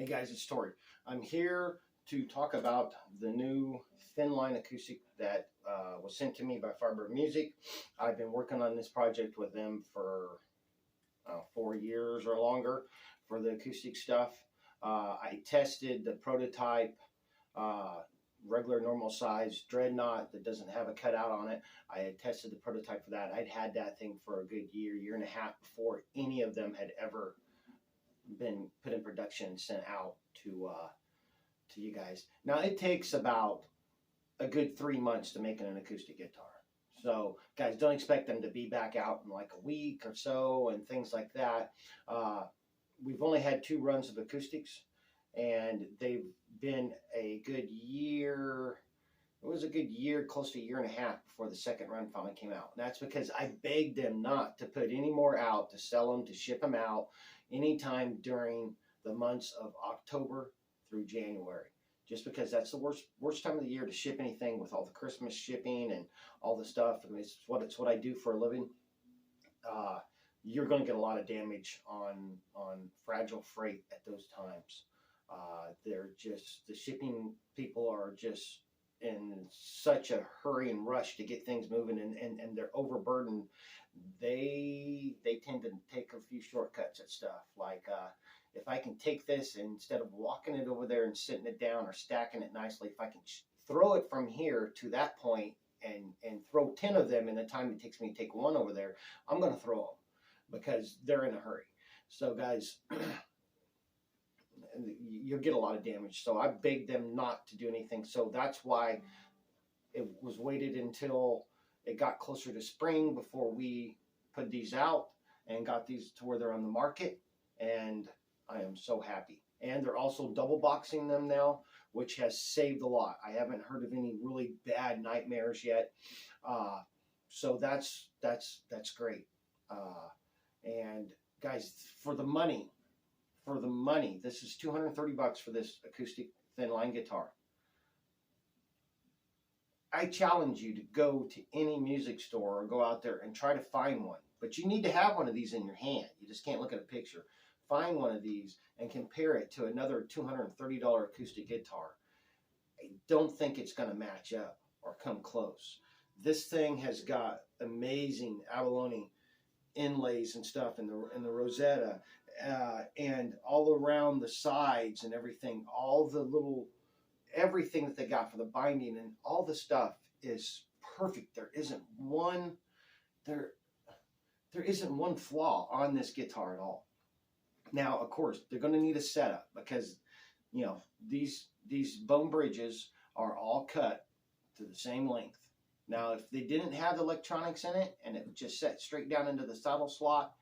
guys, it's Tori. I'm here to talk about the new Thinline acoustic that was sent to me by Firebird Music. I've been working on this project with them for 4 years or longer for the acoustic stuff. I tested the prototype, regular normal size dreadnought that doesn't have a cutout on it. I had tested the prototype for that. I'd had that thing for a good year and a half before any of them had ever been put in production and sent out to you guys. Now it takes about a good 3 months to make an acoustic guitar. So guys, don't expect them to be back out in like a week or so and things like that. We've only had 2 runs of acoustics, and they've been a good year. It was a good year, close to a year and a half before the second run finally came out. And that's because I begged them not to put any more out, to sell them, to ship them out anytime during the months of October through January. Just because that's the worst time of the year to ship anything, with all the Christmas shipping and all the stuff. I mean, it's what I do for a living. You're going to get a lot of damage on fragile freight at those times. They're just, the shipping people are just in such a hurry and rush to get things moving, and they're overburdened. They tend to take a few shortcuts at stuff. Like if I can take this, and instead of walking it over there and sitting it down or stacking it nicely, if I can throw it from here to that point and throw 10 of them in the time it takes me to take 1 over there, I'm going to throw them because they're in a hurry. So guys, you'll get a lot of damage. So I begged them not to do anything. So that's why it was waited until it got closer to spring before we put these out and got these to where they're on the market. And I am so happy. And they're also double boxing them now, which has saved a lot. I haven't heard of any really bad nightmares yet. So that's great. And guys, for the money, this is $230 for this acoustic Thinline guitar. I challenge you to go to any music store or go out there and try to find one. But you need to have one of these in your hand. You just can't look at a picture. Find one of these and compare it to another $230 acoustic guitar. I don't think it's going to match up or come close. This thing has got amazing abalone inlays and stuff in the Rosetta, and all around the sides and everything. All the little, everything that they got for the binding and all the stuff is perfect. There isn't one flaw on this guitar at all. Now, of course, they're going to need a setup because, you know, these bone bridges are all cut to the same length. Now, if they didn't have the electronics in it and it just set straight down into the saddle slot,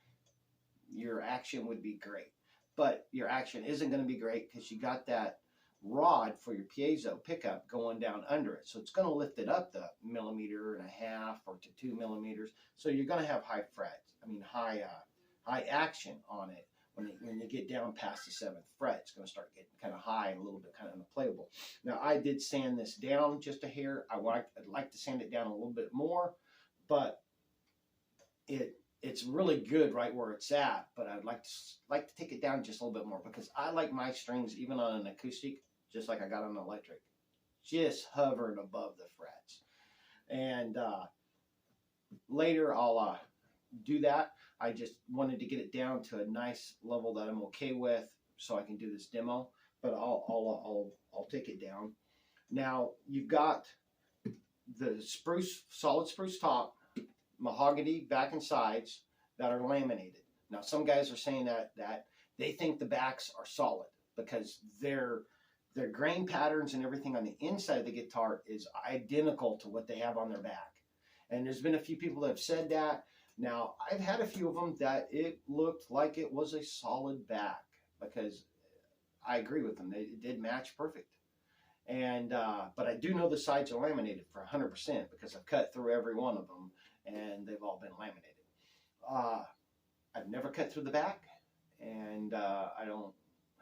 your action would be great. But your action isn't going to be great because you got that rod for your piezo pickup going down under it. So it's going to lift it up the 1.5 millimeters or to 2 millimeters. So you're going to have high action on it. When you get down past the 7th fret, it's going to start getting kind of high and a little bit kind of unplayable. Now, I did sand this down just a hair. I'd like to sand it down a little bit more, but it's really good right where it's at. But I'd like to take it down just a little bit more because I like my strings, even on an acoustic, just like I got on an electric, just hovering above the frets. And later I'll do that. I just wanted to get it down to a nice level that I'm okay with so I can do this demo, but I'll take it down. Now, you've got the solid spruce top, mahogany back and sides that are laminated. Now, some guys are saying that they think the backs are solid because their grain patterns and everything on the inside of the guitar is identical to what they have on their back. And there's been a few people that have said that. Now, I've had a few of them that it looked like it was a solid back because I agree with them. It did match perfect. And but I do know the sides are laminated for 100% because I've cut through every one of them and they've all been laminated. I've never cut through the back, and I don't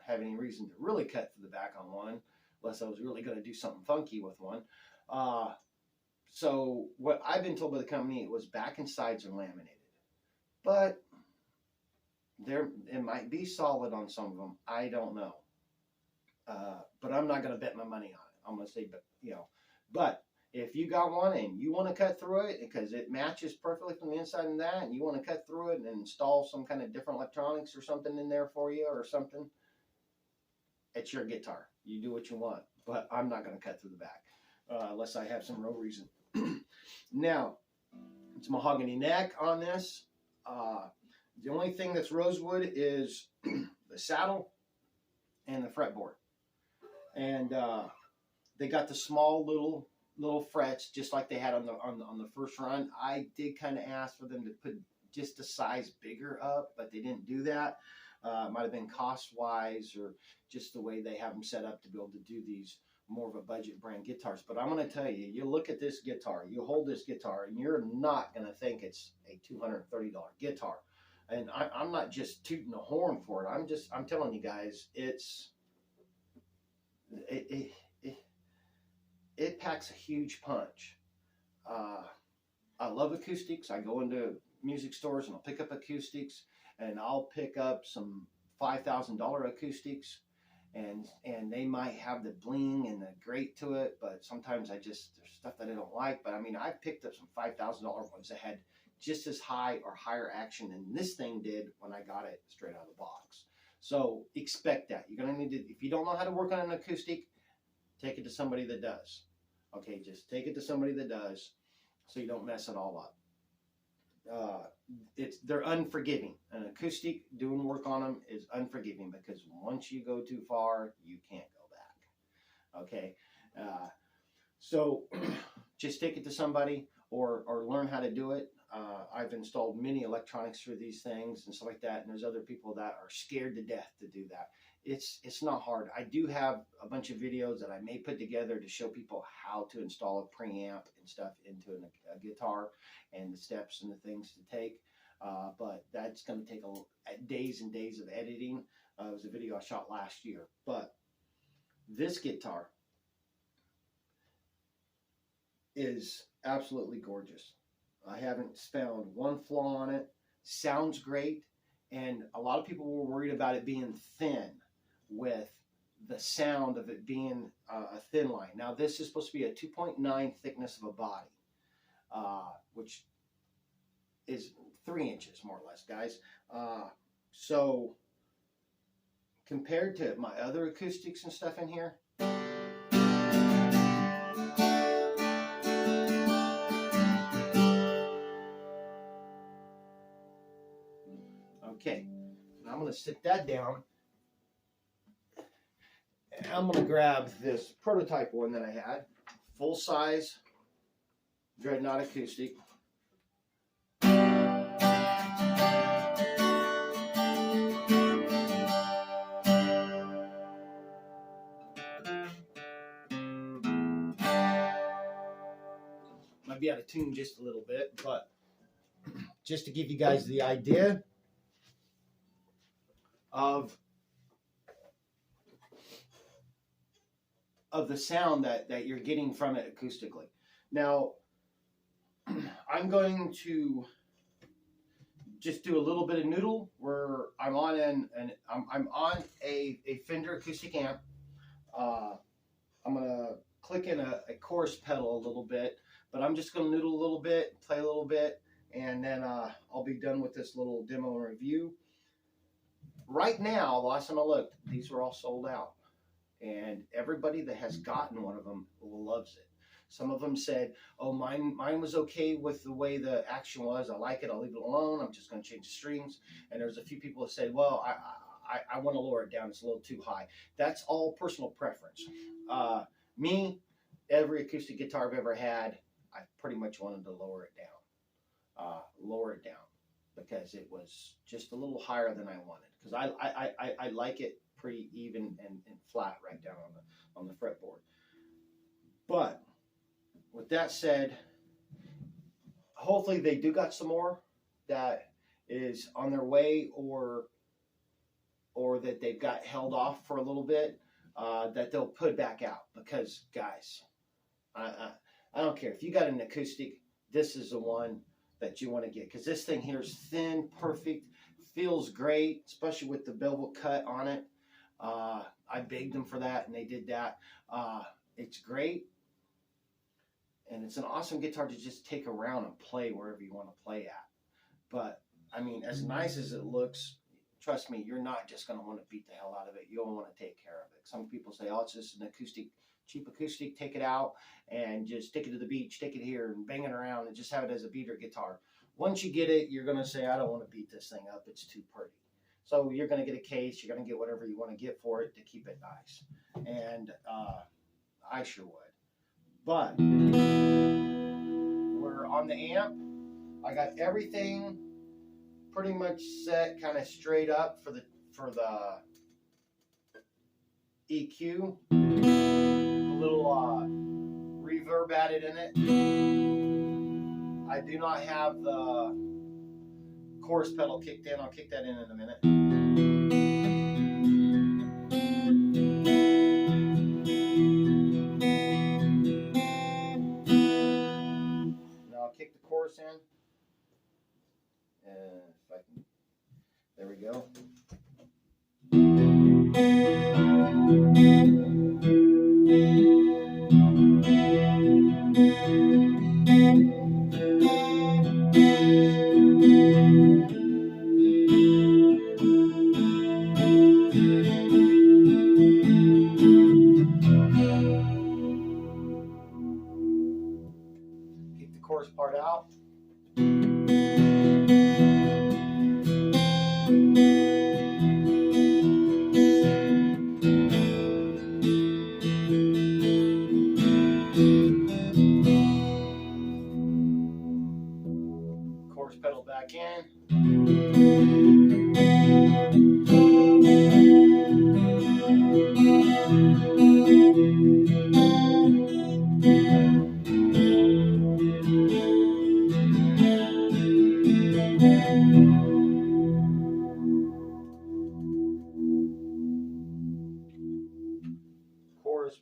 have any reason to really cut through the back on one unless I was really going to do something funky with one. So what I've been told by the company was back and sides are laminated, but it might be solid on some of them. I don't know. but I'm not going to bet my money on it. I'm going to say, but if you got one and you want to cut through it because it matches perfectly from the inside and that, and you want to cut through it and install some kind of different electronics or something in there for you or something, it's your guitar. You do what you want, but I'm not going to cut through the back unless I have some real reason. Now, it's mahogany neck on this. The only thing that's rosewood is the saddle and the fretboard. And they got the small little frets just like they had on the first run. I did kind of ask for them to put just a size bigger up, but they didn't do that. It might have been cost wise or just the way they have them set up to be able to do these more of a budget brand guitars. But I'm going to tell you, you look at this guitar, you hold this guitar, and you're not going to think it's a $230 guitar. And I'm not just tooting the horn for it. I'm telling you guys, it packs a huge punch. I love acoustics. I go into music stores and I'll pick up acoustics, and I'll pick up some $5,000 acoustics, and they might have the bling and the grate to it, but sometimes there's stuff that I don't like. But I mean, I picked up some $5,000 ones that had just as high or higher action than this thing did when I got it straight out of the box. So expect that. You're going to need to, if you don't know how to work on an acoustic, take it to somebody that does. Okay, just take it to somebody that does so you don't mess it all up. They're unforgiving. An acoustic, doing work on them is unforgiving because once you go too far, you can't go back. Okay, so just take it to somebody or learn how to do it. I've installed many electronics for these things and stuff like that, and there's other people that are scared to death to do that. It's not hard. I do have a bunch of videos that I may put together to show people how to install a preamp and stuff into a guitar and the steps and the things to take. But that's going to take days and days of editing. It was a video I shot last year. But this guitar is absolutely gorgeous. I haven't found one flaw on it. Sounds great. And a lot of people were worried about it being thin with the sound of it being a thin line. Now this is supposed to be a 2.9 thickness of a body, which is 3 inches more or less, guys. So compared to my other acoustics and stuff in here, okay, now I'm going to sit that down. And I'm going to grab this prototype one that I had, full size Dreadnought acoustic. Might be out of tune just a little bit, but just to give you guys the idea of the sound that you're getting from it acoustically. Now, I'm going to just do a little bit of noodle where I'm on I'm on a Fender acoustic amp. I'm gonna click in a chorus pedal a little bit, but I'm just gonna noodle a little bit, play a little bit, and then I'll be done with this little demo review. Right now, last time I looked, these were all sold out. And everybody that has gotten one of them loves it. Some of them said, oh, mine was okay with the way the action was. I like it. I'll leave it alone. I'm just going to change the strings. And there's a few people that said, well, I want to lower it down. It's a little too high. That's all personal preference. Me, every acoustic guitar I've ever had, I pretty much wanted to lower it down. Because it was just a little higher than I wanted. Because I like it pretty even and flat right down on the fretboard. But with that said, hopefully they do got some more that is on their way or that they've got held off for a little bit, that they'll put back out. Because guys, I don't care if you got an acoustic, this is the one that you want to get, because this thing here is thin, perfect, feels great, especially with the bevel cut on it. I begged them for that, and they did that. It's great, and it's an awesome guitar to just take around and play wherever you want to play at. But I mean, as nice as it looks, trust me, you're not just going to want to beat the hell out of it. You'll want to take care of it. Some people say, oh, it's just an acoustic, cheap acoustic, take it out and just take it to the beach, take it here and bang it around and just have it as a beater guitar. Once you get it, you're going to say, I don't want to beat this thing up. It's too pretty. So you're going to get a case. You're going to get whatever you want to get for it to keep it nice. And I sure would. But we're on the amp. I got everything pretty much set kind of straight up for the EQ. A little reverb added in it. I do not have the chorus pedal kicked in. I'll kick that in a minute. Now I'll kick the chorus in. If I can, there we go. Kick the chorus part out. Chorus pedal back in. Chorus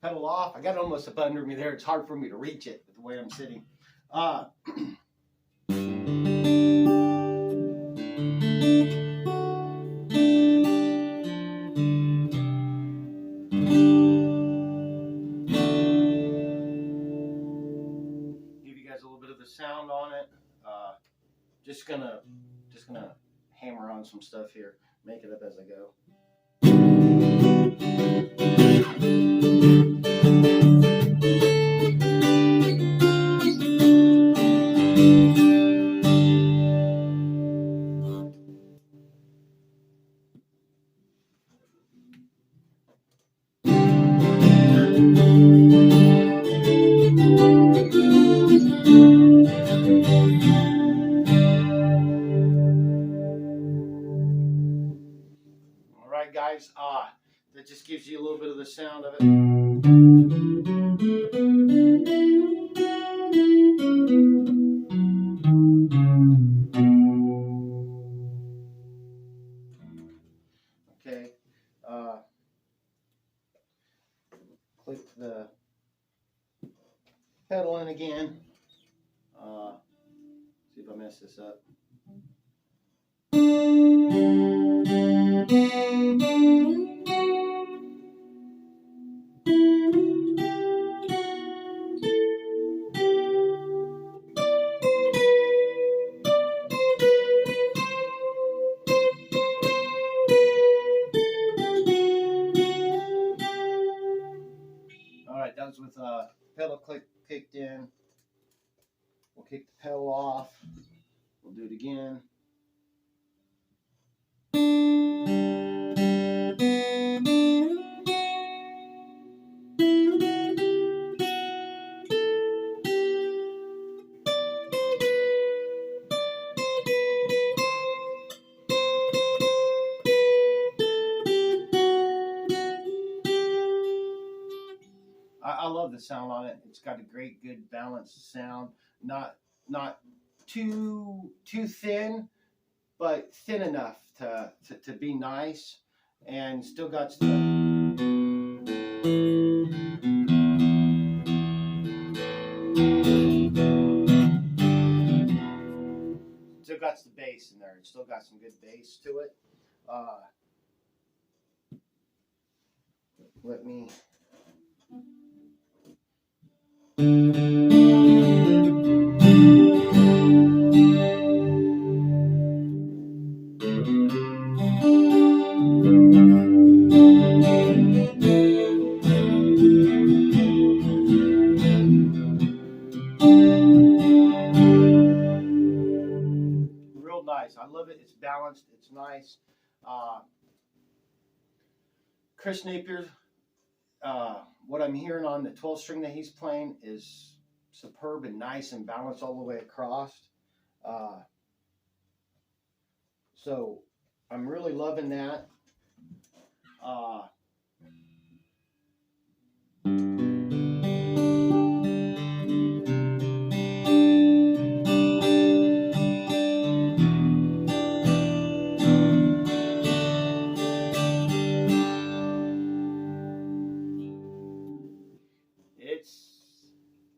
pedal off. I got it almost up under me there. It's hard for me to reach it with the way I'm sitting. Give you guys a little bit of the sound on it. Just gonna hammer on some stuff here. Make it up as I go. Alright guys, that just gives you a little bit of the sound of it. Okay, click the pedal in again. See if I mess this up. Alright, that was with pedal kicked in. We'll kick the pedal off. We'll do it again. I love the sound on it. It's got a great, good, balanced sound. Not too thin, but thin enough to be nice, and still got the bass in there. It's still got some good bass to it. let me. Real nice. I love it. It's balanced. It's nice. Chris Napier, what I'm hearing on the 12 string that he's playing is superb and nice and balanced all the way across. So I'm really loving that. It's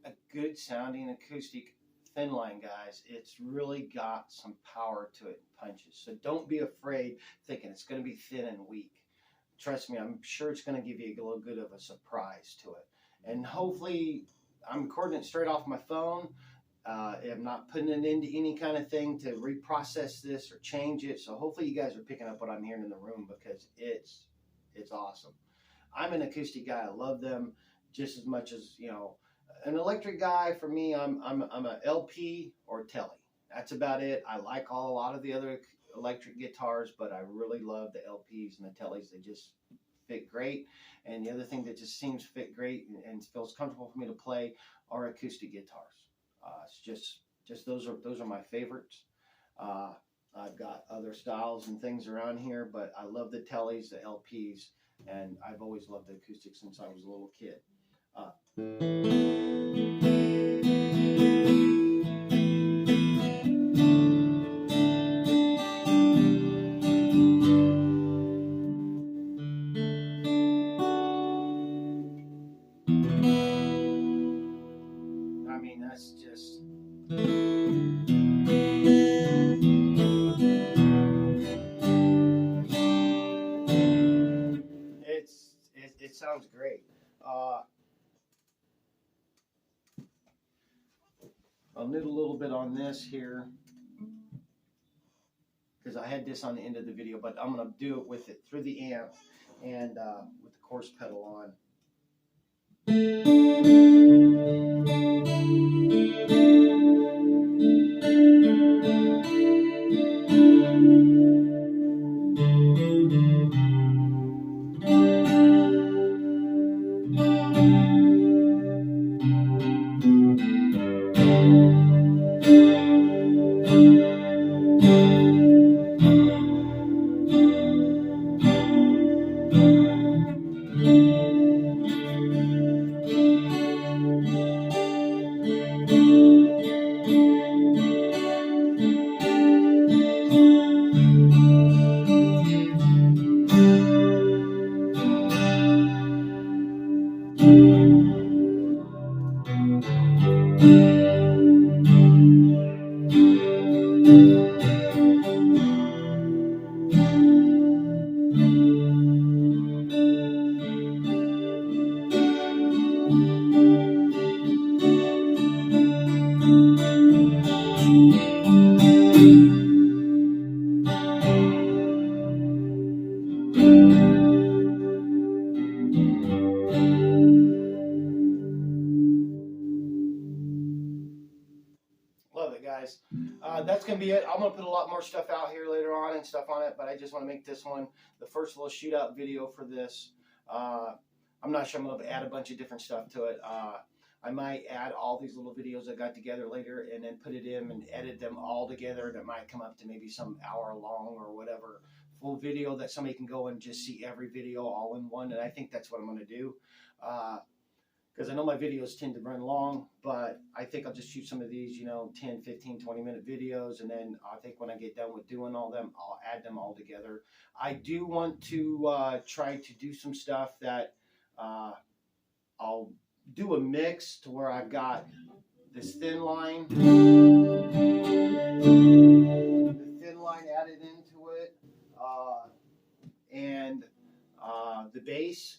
a good sounding acoustic Thinline, guys. It's really got some power to it, punches. So don't be afraid thinking it's going to be thin and weak. Trust me, I'm sure it's going to give you a little bit of a surprise to it. And hopefully, I'm recording it straight off my phone. I'm not putting it into any kind of thing to reprocess this or change it. So hopefully you guys are picking up what I'm hearing in the room, because it's awesome. I'm an acoustic guy. I love them just as much as, you know, an electric guy. For me, I'm a LP or Telly. That's about it. I like a lot of the other electric guitars, but I really love the LPs and the Tellys. They just fit great. And the other thing that just seems fit great and feels comfortable for me to play are acoustic guitars. It's just those are my favorites. I've got other styles and things around here, but I love the Tellys, the LPs, and I've always loved the acoustic since I was a little kid. I mean, that's just... It sounds great. I'll noodle a little bit on this here, because I had this on the end of the video, but I'm going to do it with it through the amp and with the chorus pedal on. Love it, guys. That's going to be it. I'm going to put a lot more stuff out here later on and stuff on it, but I just want to make this one the first little shootout video for this. I'm not sure I'm going to add a bunch of different stuff to it. I might add all these little videos I got together later and then put it in and edit them all together, and it might come up to maybe some hour long or whatever full video that somebody can go and just see every video all in one, and I think that's what I'm going to do. Because I know my videos tend to run long, but I think I'll just shoot some of these, you know, 10, 15, 20-minute videos, and then I think when I get done with doing all them, I'll add them all together. I do want to try to do some stuff that I'll do a mix to where I've got this Thinline, added into it, and the bass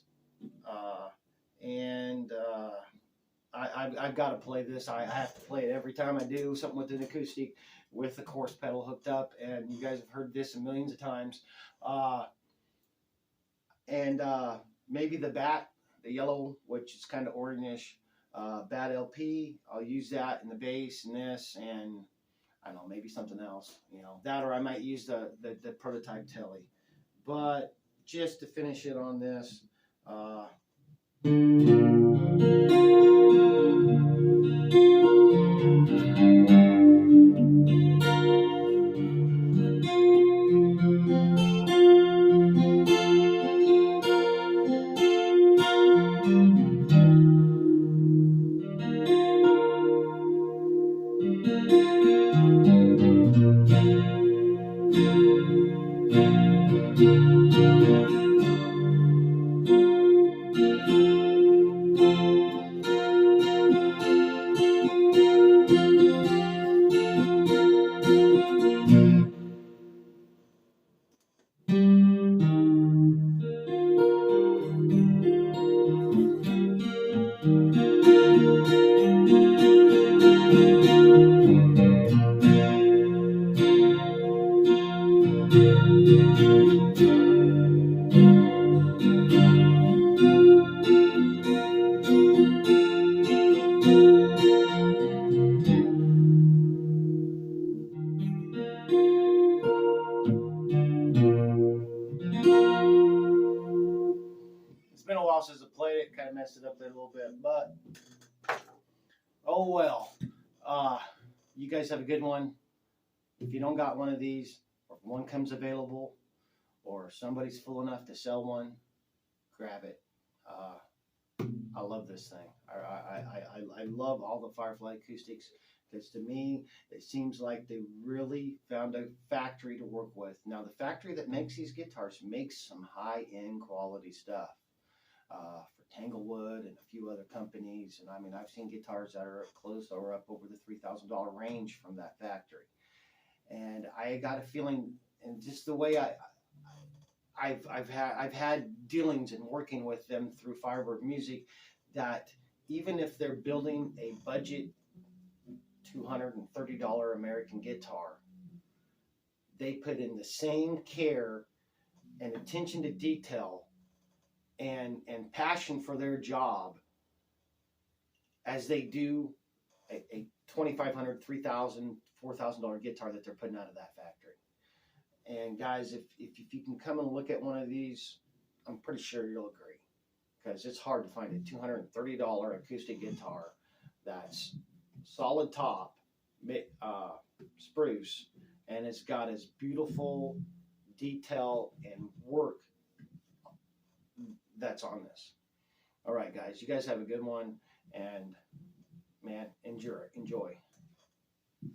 I've got to play this. I have to play it every time I do something with an acoustic with the chorus pedal hooked up, and you guys have heard this millions of times. Maybe the bat, the yellow, which is kind of orangish, bat LP. I'll use that in the bass and this, and I don't know, maybe something else, you know, that, or I might use the prototype telly. But just to finish it on this, it's been a while since I played it, kind of messed it up there a little bit, but oh well. You guys have a good one. If you don't got one of these, or if one comes available, or somebody's fool enough to sell one, grab it. I love this thing. I love all the Firefly acoustics, because to me, it seems like they really found a factory to work with. Now, the factory that makes these guitars makes some high-end quality stuff for Tanglewood and a few other companies. And I mean, I've seen guitars that are close or up over the $3,000 range from that factory. And I got a feeling, and just the way I've had dealings and working with them through Firebird Music, that even if they're building a budget $230 American guitar, they put in the same care and attention to detail and passion for their job as they do a $2,500, $3,000, $4,000 guitar that they're putting out of that factory. And guys, if you can come and look at one of these, I'm pretty sure you'll agree, because it's hard to find a $230 acoustic guitar that's solid top, spruce, and it's got as beautiful detail and work that's on this. All right, guys, you guys have a good one, and man, enjoy.